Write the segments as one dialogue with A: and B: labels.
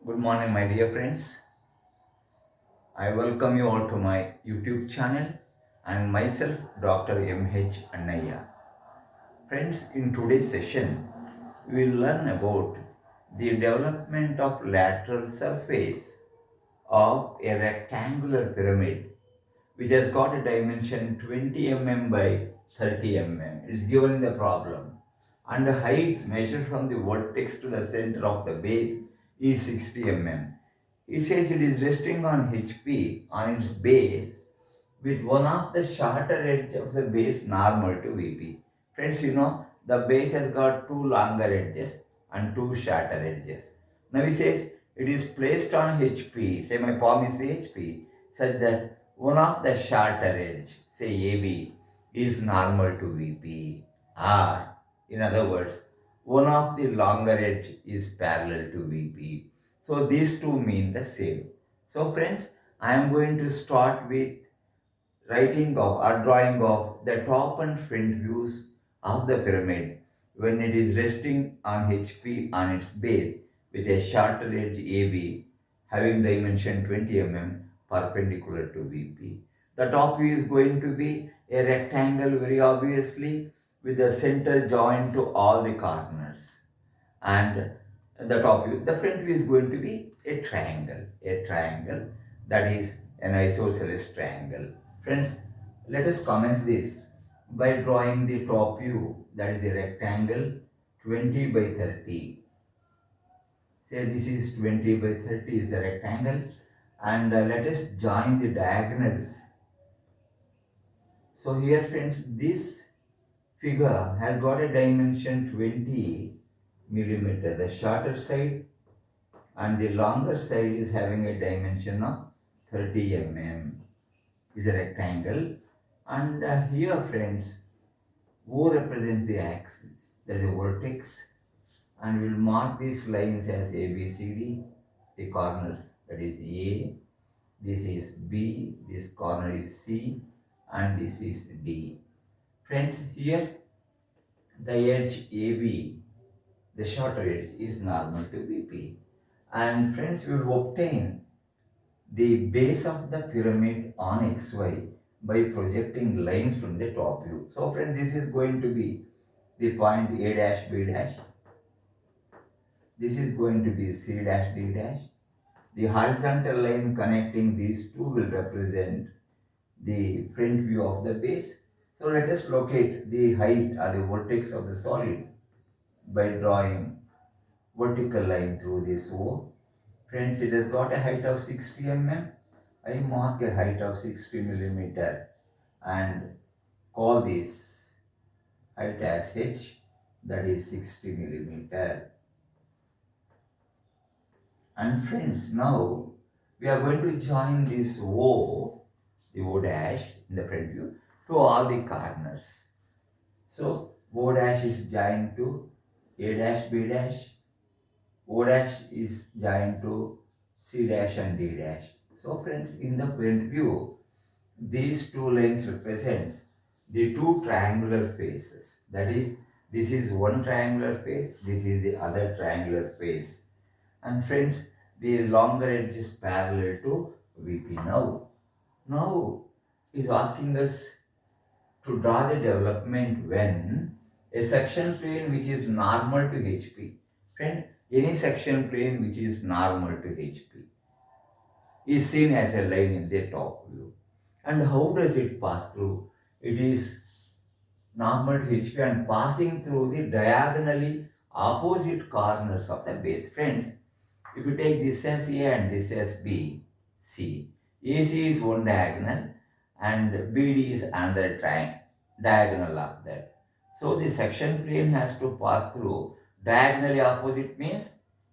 A: Good morning, my dear friends. I welcome you all to my YouTube channel and myself, Dr. M.H. Annaya. Friends, in today's session, we will learn about the development of lateral surface of a rectangular pyramid which has got a dimension 20 mm by 30 mm. It's given in the problem. And the height measured from the vertex to the center of the base is 60 mm. He says it is resting on HP on its base with one of the shorter edge of the base normal to VP. Friends, the base has got two longer edges and two shorter edges. Now he says it is placed on HP, say my palm is HP, such that one of the shorter edge, say AB, is normal to VP. Or, in other words, one of the longer edge is parallel to VP. So these two mean the same. So friends, I am going to start with writing of or drawing of the top and front views of the pyramid when it is resting on HP on its base with a shorter edge AB having dimension 20 mm perpendicular to VP. The top view is going to be a rectangle very obviously with the center joined to all the corners, and the top view, the front view is going to be a triangle that is an isosceles triangle. Friends, let us commence this by drawing the top view, that is the rectangle 20 by 30. Say this is 20 by 30 is the rectangle, and let us join the diagonals. So here friends, this figure has got a dimension 20 millimeter, the shorter side, and the longer side is having a dimension of 30 mm. Is a rectangle, and here friends, O represents the axis, that is a vertex, and we'll mark these lines as A, B, C, D, the corners, that is A, this is B, this corner is C, and this is D. Friends, here the edge AB, the shorter edge, is normal to BP. And friends, we will obtain the base of the pyramid on XY by projecting lines from the top view. So friends, this is going to be the point A dash B dash. This is going to be C dash D dash. The horizontal line connecting these two will represent the front view of the base. So let us locate the height or the vertex of the solid by drawing vertical line through this O. Friends, it has got a height of 60 mm. I mark a height of 60 millimeter and call this height as H, that is 60 millimeter. And friends, now we are going to join this O, the O dash in the front view, to all the corners. So O dash is joined to A dash B dash, O dash is joined to C dash and D dash. So friends, in the front view, these two lines represents the two triangular faces. That is, this is one triangular face, this is the other triangular face. And friends, the longer edge is parallel to VP. Now is asking us to draw the development when a section plane which is normal to HP. Friend, any section plane which is normal to HP is seen as a line in the top view. And how does it pass through? It is normal to HP and passing through the diagonally opposite corners of the base. Friends, if you take this as A and this as B, C, AC is one diagonal and BD is another diagonal of that. So the section plane has to pass through diagonally opposite, means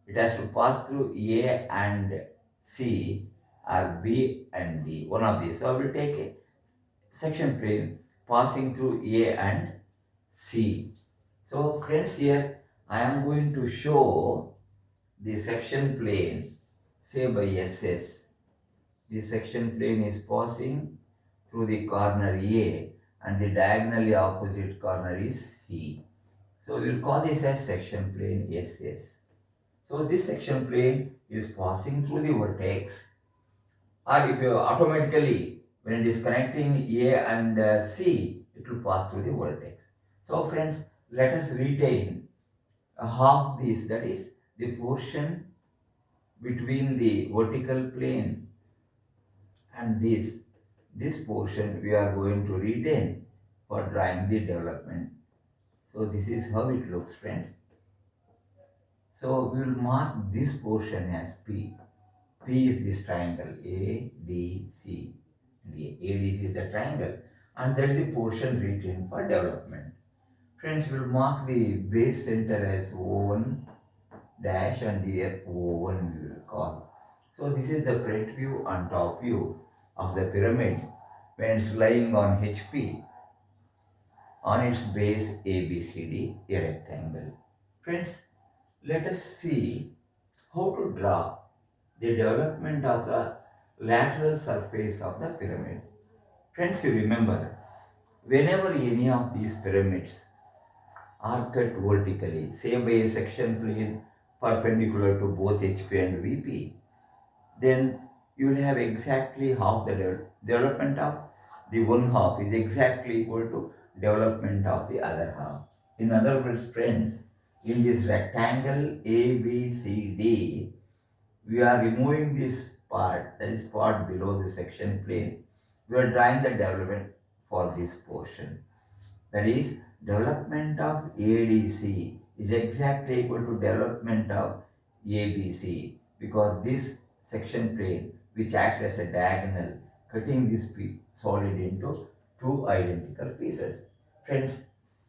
A: it has to pass through A and C or B and D, one of these. So I will take a section plane passing through A and C. So friends, here I am going to show the section plane, say by SS. The section plane is passing through the corner A and the diagonally opposite corner is C. So we will call this as section plane SS. So this section plane is passing through the vertex, or if you automatically, when it is connecting A and C, it will pass through the vertex. So friends, let us retain half this, that is the portion between the vertical plane and this portion we are going to retain for drawing the development. So this is how it looks, friends. So we will mark this portion as P. P is this triangle ADC. ADC is the triangle, and that is the portion retained for development. Friends, we will mark the base center as O1 dash and the O1 we will call. So this is the front view and top view of the pyramid when it's lying on HP. On its base ABCD, a rectangle. Friends, let us see how to draw the development of the lateral surface of the pyramid. Friends, you remember, whenever any of these pyramids are cut vertically, say by a section plane perpendicular to both HP and VP, then you will have exactly half the development of the one half is exactly equal to development of the other half. In other words, friends, in this rectangle ABCD, we are removing this part, that is part below the section plane. We are drawing the development for this portion. That is, development of ADC is exactly equal to development of ABC, because this section plane, which acts as a diagonal, cutting this solid into two identical pieces. Friends,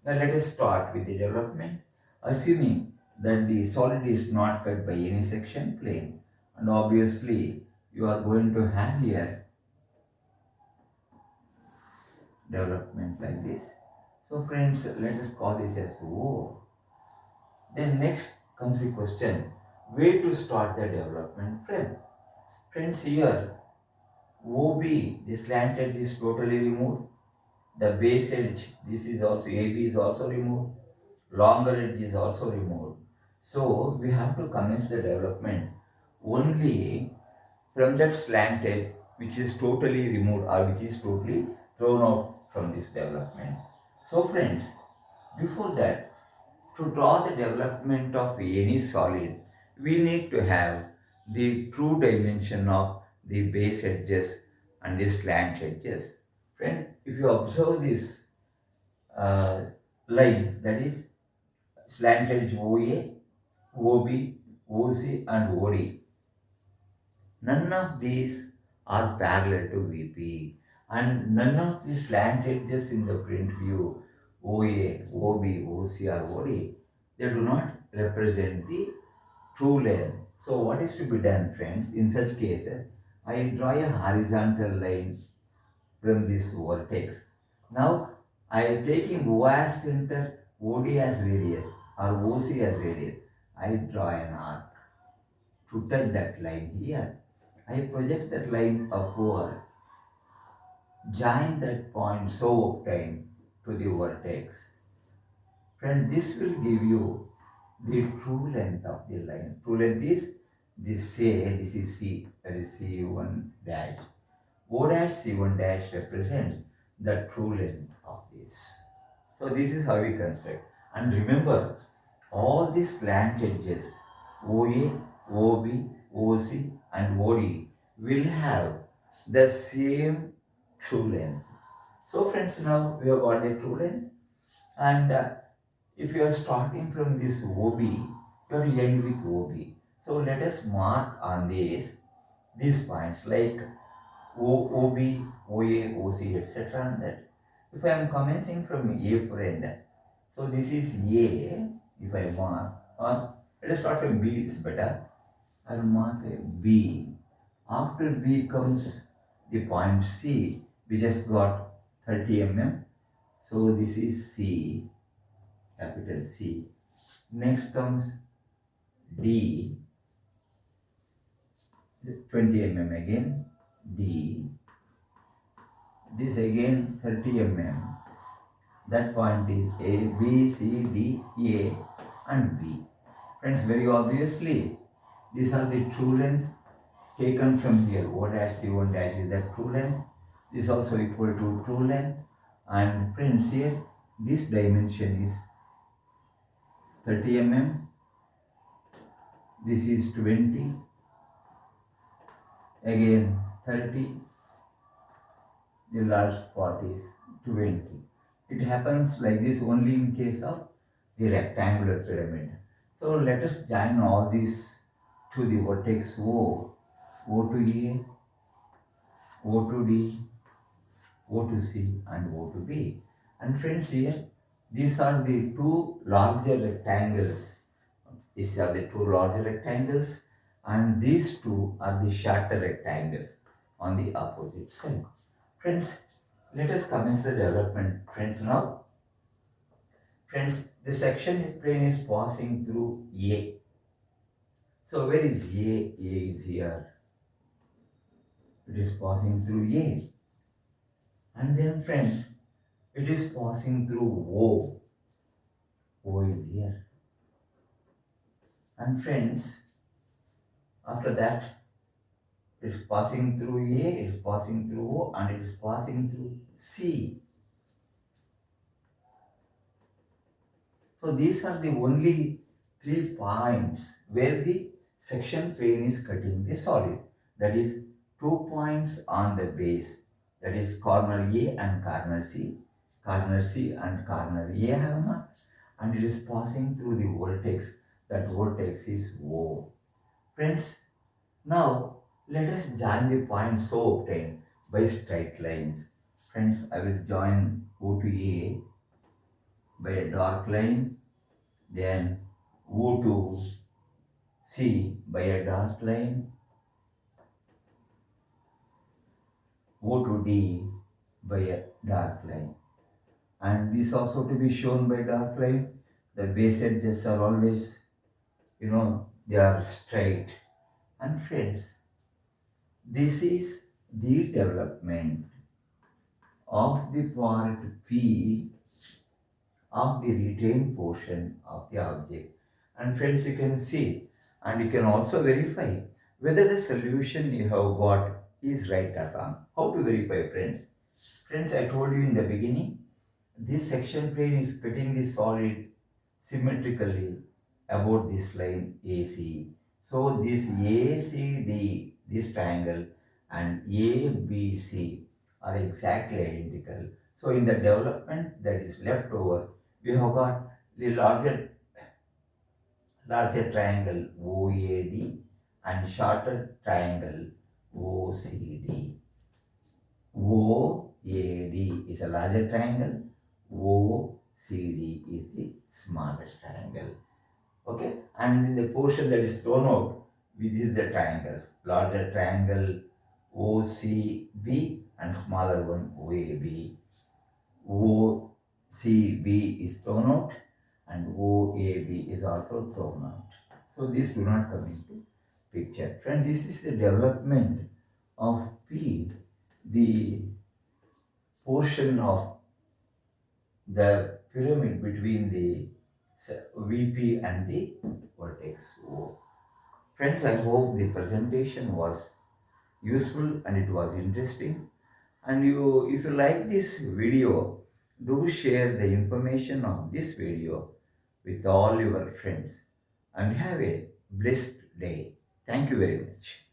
A: now let us start with the development, assuming that the solid is not cut by any section plane, and obviously you are going to have here development like this. So friends, let us call this as O. Then next comes the question, where to start the development from? Friends, here OB, this slant edge is totally removed. The base edge, this is also, AB is also removed. Longer edge is also removed. So we have to commence the development only from that slant edge which is totally removed or which is totally thrown out from this development. So friends, before that, to draw the development of any solid, we need to have the true dimension of the base edges and the slant edges. Friend, if you observe these uh, lines, that is slant edge OA, OB, OC and OD, none of these are parallel to VP, and none of the slant edges in the print view OA, OB, OC or OD, they do not represent the true length. So what is to be done, friends? In such cases, I draw a horizontal line from this vertex. Now I am taking O as center, OD as radius or OC as radius. I draw an arc to touch that line here. I project that line upward, join that point so obtained to the vertex. Friend, this will give you the true length of the line. True length is this, say this is C, that is C1 dash. O dash C1 dash represents the true length of this. So this is how we construct. And remember, all these slant edges OA, OB, OC and OD will have the same true length. So friends, now we have got the true length, and if you are starting from this OB, you have to end with OB. So let us mark on these points like OB, OA, OC, etc. And that. If I am commencing from A friend, so this is A, if I mark, or let us start from B, it's better. I will mark a B. After B comes the point C, we just got 30 mm. So this is C, capital C. Next comes D, 20 mm again, D. This again 30 mm. That point is A, B, C, D, A and B. Friends, very obviously, these are the true lengths taken from here. O dash C1 dash is the true length. This is also equal to true length. And friends, here, this dimension is 30 mm. This is 20. Again, 30. The last part is 20. It happens like this only in case of the rectangular pyramid. So let us join all these to the vertex O, O to A, O to D, O to C and O to B. And friends, here, these are the two larger rectangles. These are the two larger rectangles and these two are the shorter rectangles on the opposite side. Friends, let us commence the development. Friends, now, friends, the section plane is passing through A. So where is A? A is here. It is passing through A. And then friends, it is passing through O. O is here. And friends, after that, it is passing through A, it is passing through O, and it is passing through C. So these are the only 3 points where the section plane is cutting the solid. That is 2 points on the base. That is corner A and corner C. Corner C and corner A have not. And it is passing through the vertex. That vertex is O. Friends, now let us join the points so obtained by straight lines. Friends, I will join O to A by a dark line, then O to C by a dark line, O to D by a dark line. And this also to be shown by dark line. The base edges are always, they are straight. And friends, this is the development of the part P of the retained portion of the object. And friends, you can see and you can also verify whether the solution you have got is right or wrong. How to verify, friends? Friends, I told you in the beginning, this section plane is cutting the solid symmetrically about this line AC. So this ACD, this triangle, and ABC are exactly identical. So in the development that is left over, we have got the larger triangle OAD and shorter triangle OCD. OAD is a larger triangle, OCD is the smaller triangle. Okay, and in the portion that is thrown out, with is the triangles, larger triangle OCB and smaller one OAB. OCB is thrown out and OAB is also thrown out. So these do not come into picture. Friends, this is the development of P, the portion of the pyramid between the VP and the vertex O. Friends, I hope the presentation was useful and it was interesting. And if you like this video, do share the information of this video with all your friends and have a blessed day. Thank you very much.